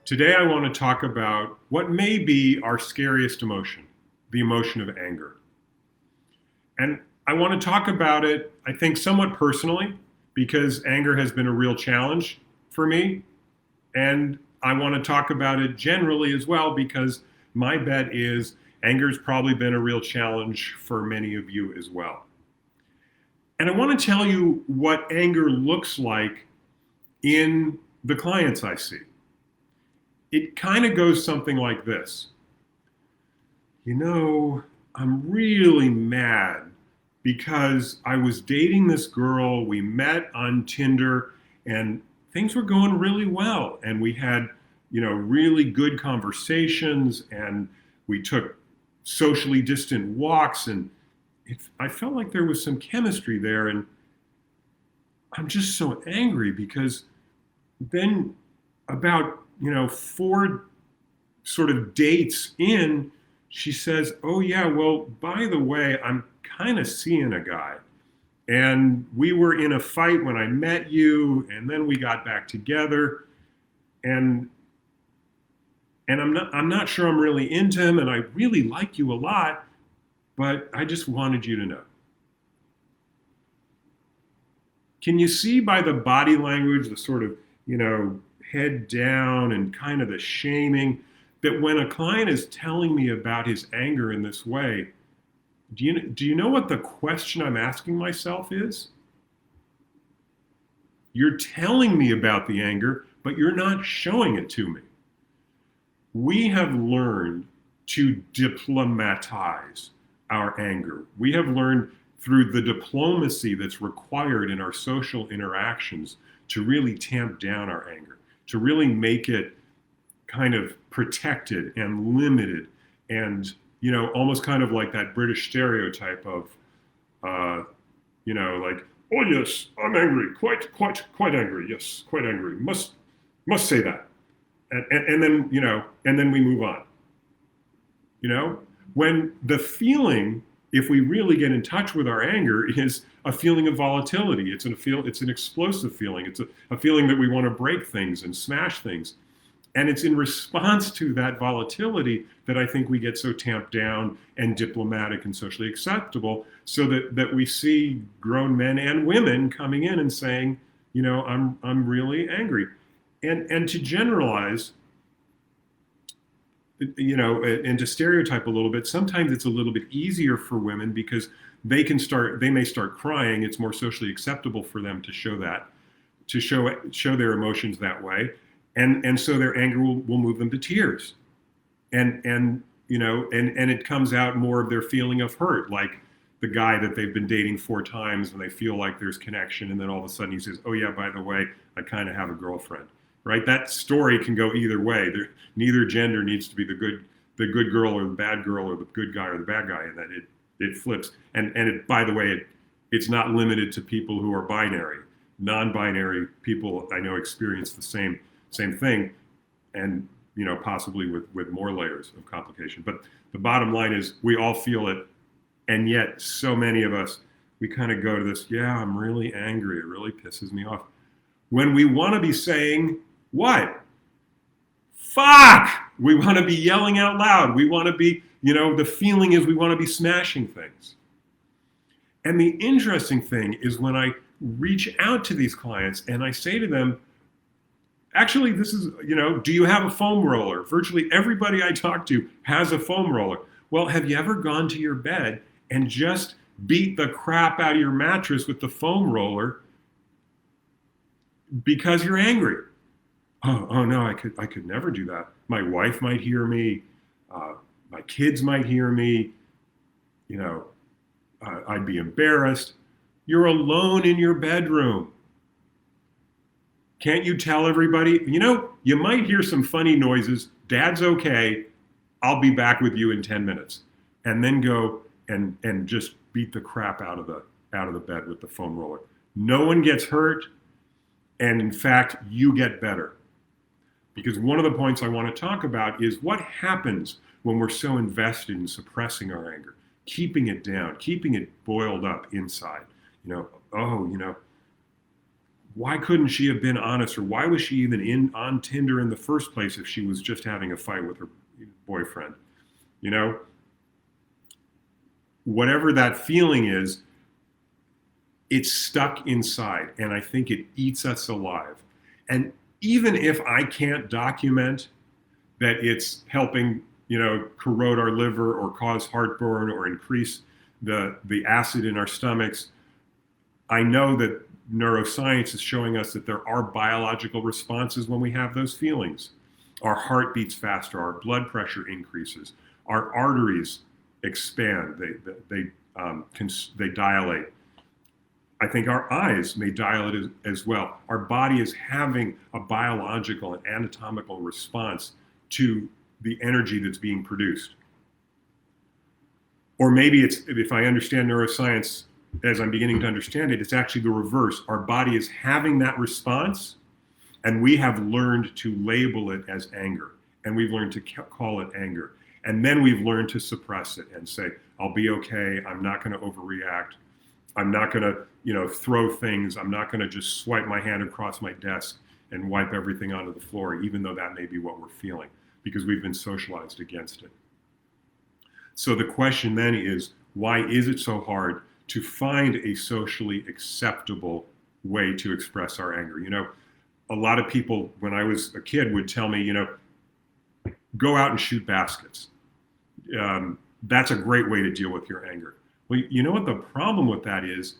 Today, I want to talk about what may be our scariest emotion, the emotion of anger. And I want to talk about it, I think, somewhat personally, because anger has been a real challenge for me. And I want to talk about it generally as well, because my bet is anger's probably been a real challenge for many of you as well. And I want to tell you what anger looks like in the clients I see. It kind of goes something like this. You know, I'm really mad because I was dating this girl. We met on Tinder and things were going really well. And we had, really good conversations and we took socially distant walks. And I felt like there was some chemistry there. And I'm just so angry because then about, four sort of dates in, she says, "Oh, yeah, well, by the way, I'm kind of seeing a guy. And we were in a fight when I met you, and then we got back together. And I'm not sure I'm really into him, and I really like you a lot, but I just wanted you to know." Can you see by the body language, the sort of, head down and kind of the shaming, that when a client is telling me about his anger in this way, do you know what the question I'm asking myself is? You're telling me about the anger, but you're not showing it to me. We have learned to diplomatize our anger. We have learned through the diplomacy that's required in our social interactions to really tamp down our anger, to really make it kind of protected and limited and, almost kind of like that British stereotype of, like, "Oh yes, I'm angry, quite angry, yes, quite angry, must say that." And then, and then we move on. When the feeling, if we really get in touch with our anger, is a feeling of volatility. It's an explosive feeling. It's a feeling that we want to break things and smash things. And it's in response to that volatility that I think we get so tamped down and diplomatic and socially acceptable, so that we see grown men and women coming in and saying, I'm really angry. And to generalize, and to stereotype a little bit, sometimes it's a little bit easier for women because they may start crying. It's more socially acceptable for them to show that, to show their emotions that way. And so their anger will move them to tears. And it comes out more of their feeling of hurt, like the guy that they've been dating 4 times and they feel like there's connection. And then all of a sudden he says, "Oh yeah, by the way, I kind of have a girlfriend." Right? That story can go either way. Neither gender needs to be the good girl or the bad girl, or the good guy or the bad guy, and that it flips. And by the way, it's not limited to people who are binary. Non-binary people I know experience the same thing, and possibly with more layers of complication. But the bottom line is we all feel it, and yet so many of us, we kind of go to this, "Yeah, I'm really angry. It really pisses me off," when we want to be saying, what? Fuck! We want to be yelling out loud. We want to be, the feeling is we want to be smashing things. And the interesting thing is when I reach out to these clients and I say to them, actually, this is, do you have a foam roller? Virtually everybody I talk to has a foam roller. Well, have you ever gone to your bed and just beat the crap out of your mattress with the foam roller because you're angry? Oh no, I could never do that. My wife might hear me. My kids might hear me. I'd be embarrassed. You're alone in your bedroom. Can't you tell everybody? You might hear some funny noises. Dad's okay. I'll be back with you in 10 minutes. And then go and just beat the crap out of the bed with the foam roller. No one gets hurt. And in fact, you get better. Because one of the points I want to talk about is what happens when we're so invested in suppressing our anger, keeping it down, keeping it boiled up inside. why couldn't she have been honest, or why was she even on Tinder in the first place if she was just having a fight with her boyfriend? You know, whatever that feeling is, it's stuck inside, and I think it eats us alive. And even if I can't document that it's helping, corrode our liver or cause heartburn or increase the acid in our stomachs, I know that neuroscience is showing us that there are biological responses when we have those feelings. Our heart beats faster, our blood pressure increases, our arteries expand, they dilate. I think our eyes may dilate as well. Our body is having a biological and anatomical response to the energy that's being produced. Or maybe it's, if I understand neuroscience as I'm beginning to understand it, it's actually the reverse. Our body is having that response, and we have learned to label it as anger, and we've learned to call it anger. And then we've learned to suppress it and say, I'll be okay, I'm not going to overreact, I'm not going to, throw things, I'm not going to just swipe my hand across my desk and wipe everything onto the floor, even though that may be what we're feeling, because we've been socialized against it. So the question then is, why is it so hard to find a socially acceptable way to express our anger? A lot of people, when I was a kid, would tell me, go out and shoot baskets. That's a great way to deal with your anger. Well, you know what the problem with that is?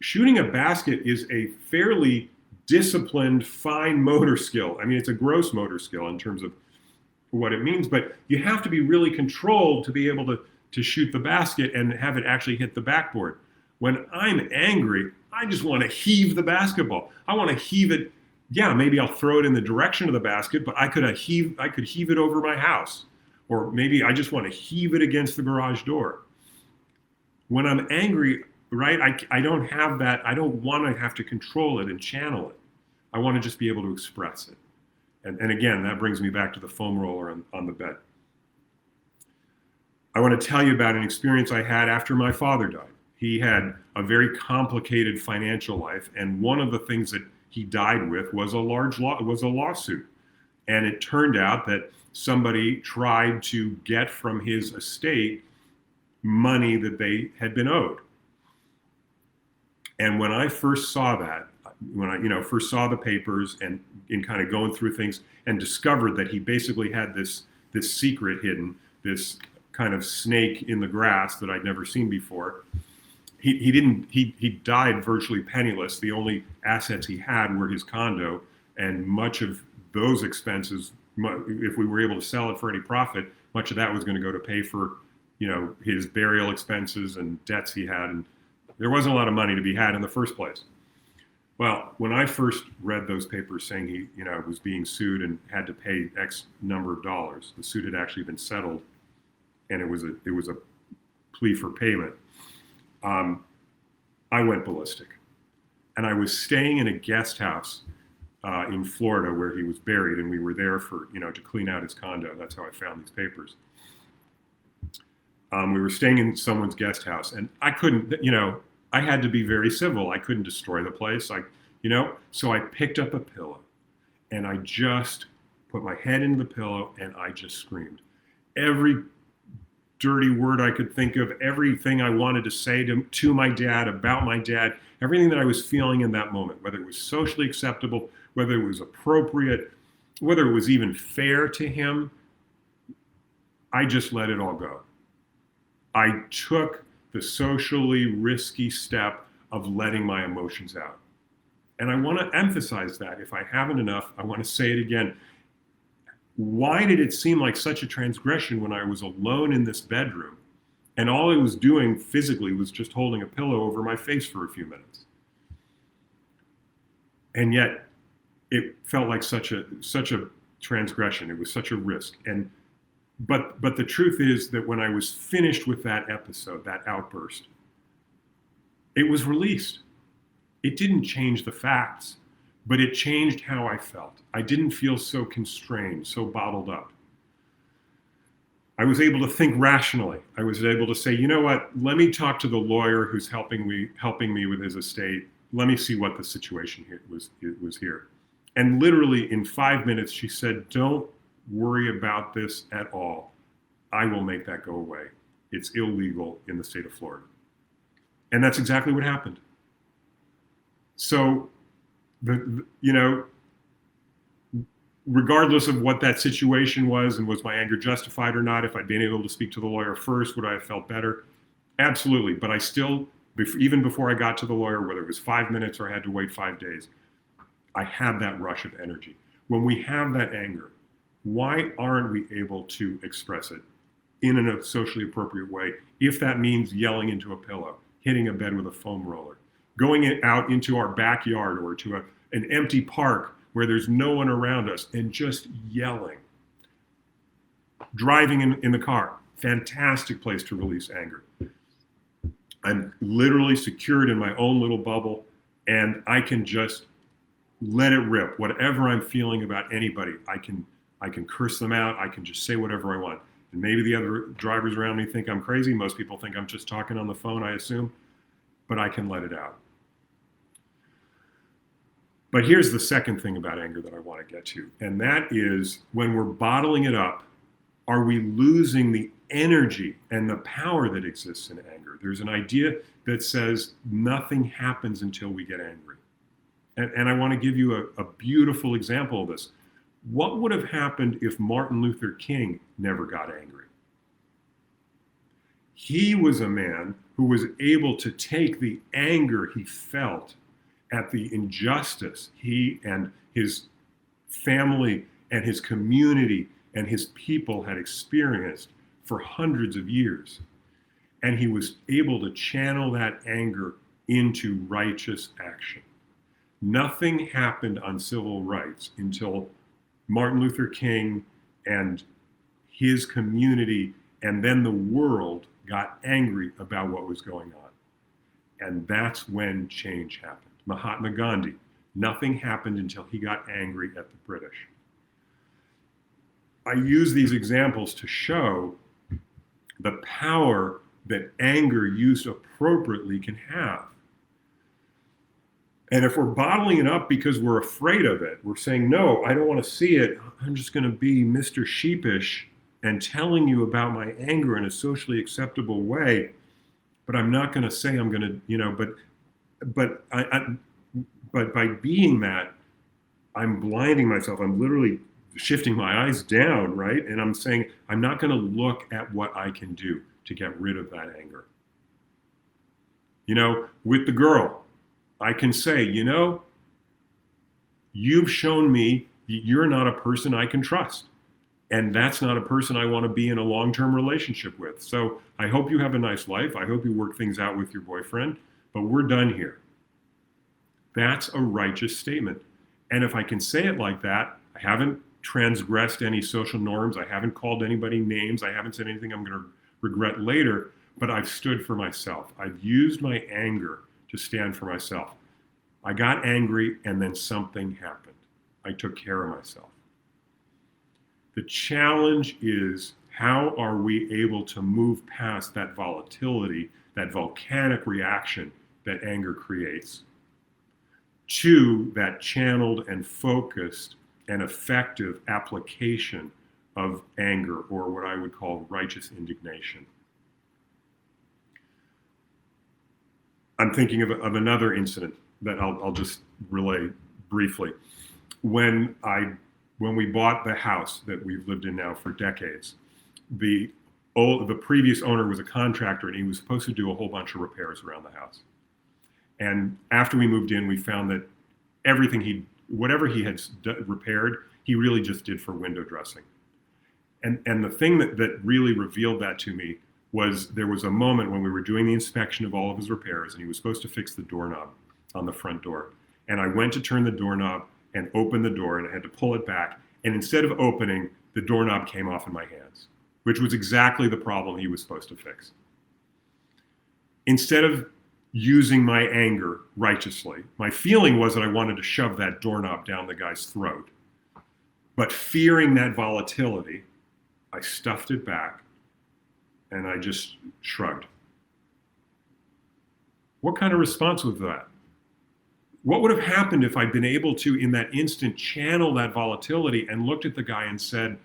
Shooting a basket is a fairly disciplined, fine motor skill. I mean, it's a gross motor skill in terms of what it means, but you have to be really controlled to be able to shoot the basket and have it actually hit the backboard. When I'm angry, I just want to heave the basketball. I want to heave it. Yeah, maybe I'll throw it in the direction of the basket, but I could heave it over my house. Or maybe I just want to heave it against the garage door. When I'm angry, right, I don't have that. I don't want to have to control it and channel it. I want to just be able to express it. And again, that brings me back to the foam roller on the bed. I want to tell you about an experience I had after my father died. He had a very complicated financial life, and one of the things that he died with was a lawsuit. And it turned out that somebody tried to get from his estate money that they had been owed. And when I first saw that, when I first saw the papers and in kind of going through things and discovered that he basically had this secret hidden, this kind of snake in the grass that I'd never seen before. He died virtually penniless. The only assets he had were his condo, and much of those expenses, if we were able to sell it for any profit, much of that was going to go to pay for, his burial expenses and debts he had. And there wasn't a lot of money to be had in the first place. Well, when I first read those papers saying he, was being sued and had to pay X number of dollars, the suit had actually been settled, and it was a plea for payment. I went ballistic, and I was staying in a guest house in Florida where he was buried, and we were there for to clean out his condo. That's how I found these papers. We were staying in someone's guest house, and I couldn't, I had to be very civil. I couldn't destroy the place. So I picked up a pillow and I just put my head into the pillow and I just screamed. Every dirty word I could think of, everything I wanted to say to my dad, about my dad, everything that I was feeling in that moment, whether it was socially acceptable, whether it was appropriate, whether it was even fair to him, I just let it all go. I took the socially risky step of letting my emotions out. And I want to emphasize that. If I haven't enough, I want to say it again. Why did it seem like such a transgression when I was alone in this bedroom and all I was doing physically was just holding a pillow over my face for a few minutes? And yet it felt like such a transgression. It was such a risk. But the truth is that when I was finished with that episode, that outburst, it was released. It didn't change the facts, but it changed how I felt. I didn't feel so constrained, so bottled up. I was able to think rationally. I was able to say, you know what, let me talk to the lawyer who's helping me with his estate. let me see what the situation here was here. And literally in 5 minutes, she said, don't worry about this at all. I will make that go away. It's illegal in the state of Florida. And that's exactly what happened. So, regardless of what that situation was and was my anger justified or not, if I'd been able to speak to the lawyer first, would I have felt better? Absolutely. But I still, even before I got to the lawyer, whether it was 5 minutes or I had to wait 5 days, I had that rush of energy. When we have that anger, why aren't we able to express it in a socially appropriate way? If that means yelling into a pillow, hitting a bed with a foam roller, going out into our backyard or to an empty park where there's no one around us and just yelling. Driving in the car, fantastic place to release anger. I'm literally secured in my own little bubble, and I can just let it rip. Whatever I'm feeling about anybody, I can curse them out. I can just say whatever I want. And maybe the other drivers around me think I'm crazy. Most people think I'm just talking on the phone, I assume, but I can let it out. But here's the second thing about anger that I want to get to, and that is when we're bottling it up, are we losing the energy and the power that exists in anger? There's an idea that says nothing happens until we get angry. And I want to give you a beautiful example of this. What would have happened if Martin Luther King never got angry? He was a man who was able to take the anger he felt at the injustice he and his family and his community and his people had experienced for hundreds of years. And he was able to channel that anger into righteous action. Nothing happened on civil rights until Martin Luther King and his community and then the world got angry about what was going on. And that's when change happened. Mahatma Gandhi, nothing happened until he got angry at the British. I use these examples to show the power that anger used appropriately can have. And if we're bottling it up because we're afraid of it, we're saying, no, I don't want to see it. I'm just going to be Mr. Sheepish and telling you about my anger in a socially acceptable way. But I'm not going to say I'm going to, but by being that, I'm blinding myself. I'm literally shifting my eyes down, right? And I'm saying, I'm not going to look at what I can do to get rid of that anger. With the girl, I can say, you've shown me you're not a person I can trust. And that's not a person I want to be in a long-term relationship with. So I hope you have a nice life. I hope you work things out with your boyfriend, but we're done here. That's a righteous statement. And if I can say it like that, I haven't transgressed any social norms. I haven't called anybody names. I haven't said anything I'm going to regret later, but I've stood for myself. I've used my anger to stand for myself. I got angry and then something happened. I took care of myself. The challenge is, how are we able to move past that volatility, that volcanic reaction that anger creates, to that channeled and focused and effective application of anger, or what I would call righteous indignation? I'm thinking of another incident that I'll just relay briefly. When we bought the house that we've lived in now for decades, the previous owner was a contractor, and he was supposed to do a whole bunch of repairs around the house. And after we moved in, we found that whatever he had repaired, he really just did for window dressing. And the thing that really revealed that to me was, there was a moment when we were doing the inspection of all of his repairs, and he was supposed to fix the doorknob on the front door. And I went to turn the doorknob and open the door, and I had to pull it back. And instead of opening, the doorknob came off in my hands, which was exactly the problem he was supposed to fix. Instead of using my anger righteously, my feeling was that I wanted to shove that doorknob down the guy's throat. But fearing that volatility, I stuffed it back and I just shrugged. What kind of response was that? What would have happened if I'd been able to, in that instant, channel that volatility and looked at the guy and said,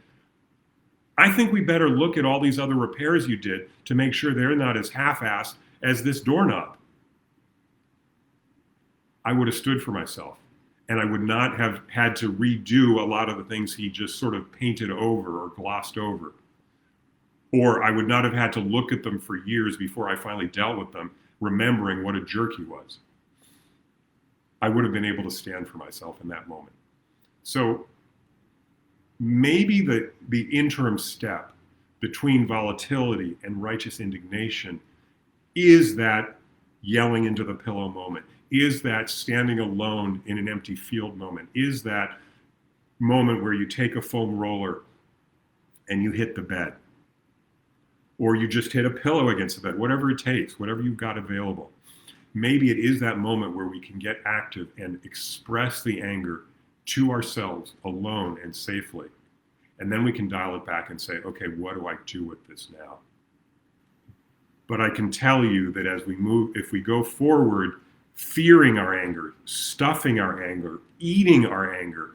I think we better look at all these other repairs you did to make sure they're not as half-assed as this doorknob. I would have stood for myself, and I would not have had to redo a lot of the things he just sort of painted over or glossed over. Or I would not have had to look at them for years before I finally dealt with them, remembering what a jerk he was. I would have been able to stand for myself in that moment. So maybe the interim step between volatility and righteous indignation is that yelling into the pillow moment, is that standing alone in an empty field moment, is that moment where you take a foam roller and you hit the bed, or you just hit a pillow against the bed, whatever it takes, whatever you've got available. Maybe it is that moment where we can get active and express the anger to ourselves alone and safely. And then we can dial it back and say, okay, what do I do with this now? But I can tell you that as we move, if we go forward, fearing our anger, stuffing our anger, eating our anger,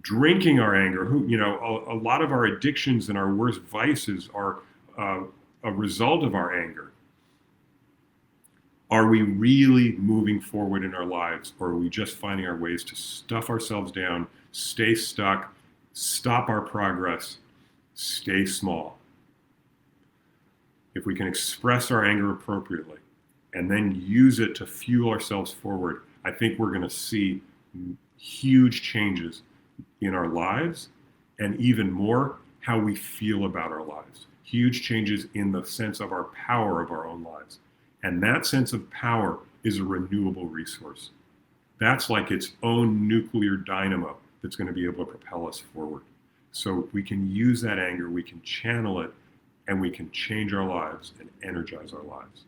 drinking our anger, a lot of our addictions and our worst vices are a result of our anger. Are we really moving forward in our lives, or are we just finding our ways to stuff ourselves down, stay stuck, stop our progress, stay small? If we can express our anger appropriately and then use it to fuel ourselves forward, I think we're going to see huge changes in our lives, and even more, how we feel about our lives. Huge changes in the sense of our power of our own lives. And that sense of power is a renewable resource. That's like its own nuclear dynamo that's going to be able to propel us forward. So we can use that anger, we can channel it, and we can change our lives and energize our lives.